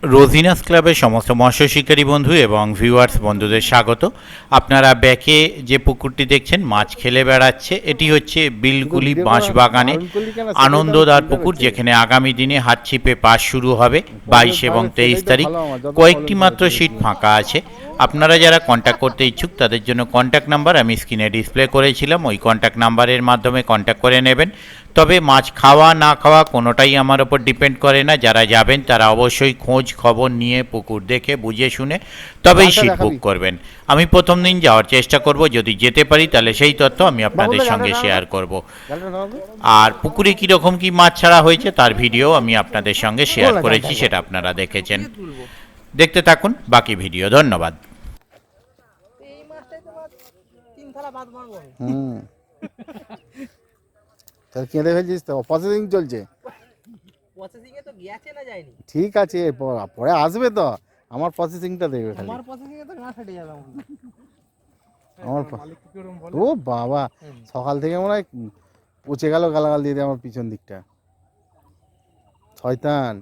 রোজিনাস ক্লাবের সমস্ত মৎস্য শিকারী বন্ধু এবং ভিউয়ার্স বন্ধুদের স্বাগত। আপনারা ব্যাকে যে পুকুরটি দেখছেন মাছ খেলে বেড়াচ্ছে, এটি হচ্ছে বিলকুলি বাঁশবাগানে আনন্দদার পুকুর, যেখানে আগামী দিনে হাতছিপে পাস শুরু হবে 22 এবং 23 তারিখ। কয়েকটি মাত্র সিট ফাঁকা আছে। আপনারা যারা কন্ট্যাক্ট করতে ইচ্ছুক তাদের জন্য কন্ট্যাক্ট নাম্বার আমি স্ক্রিনে ডিসপ্লে করেছিলাম, ওই কন্ট্যাক্ট নাম্বারের মাধ্যমে কন্ট্যাক্ট করে নেবেন। তবে মাছ খাওয়া না খাওয়া কোনোটাই আমার ওপর ডিপেন্ড করে না। যারা যাবেন তারা অবশ্যই খোঁজ খবর নিয়ে পুকুর দেখে বুঝে শুনে তবেই সিট বুক করবেন। আমি প্রথম দিন যাওয়ার চেষ্টা করব, যদি যেতে পারি তাহলে সেই তথ্য আমি আপনাদের সঙ্গে শেয়ার করব। আর পুকুরে কীরকম কী মাছ ছাড়া হয়েছে তার ভিডিও আমি আপনাদের সঙ্গে শেয়ার করেছি, সেটা আপনারা দেখেছেন। দেখতে থাকুন বাকি ভিডিও। ধন্যবাদ। তাহলে কেঁদে ফেলছিস তো? প্রসেসিং চলছে, ঠিক আছে, পরে আসবে তো। আমার প্রসেসিংটা দেবে খালি। আমার ও বাবা, সকাল থেকে মনে হয় পচে গেল গালাগাল দিয়ে দেয় আমার পিছন দিকটা। শয়তান,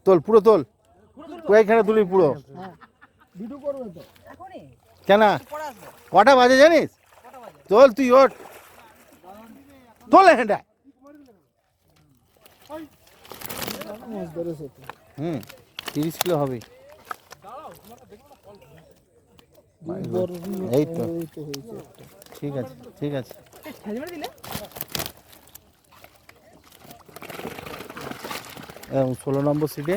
তোল পুরো তোল, কয়েকখানে তুলি পুরো। কেন কটা বাজে জানিস? তোল তুই, ওঠ তোল হ্যাঁ। 30 কিলো হবে। এই তো ঠিক আছে, ঠিক আছে। 16 নম্বর সিটে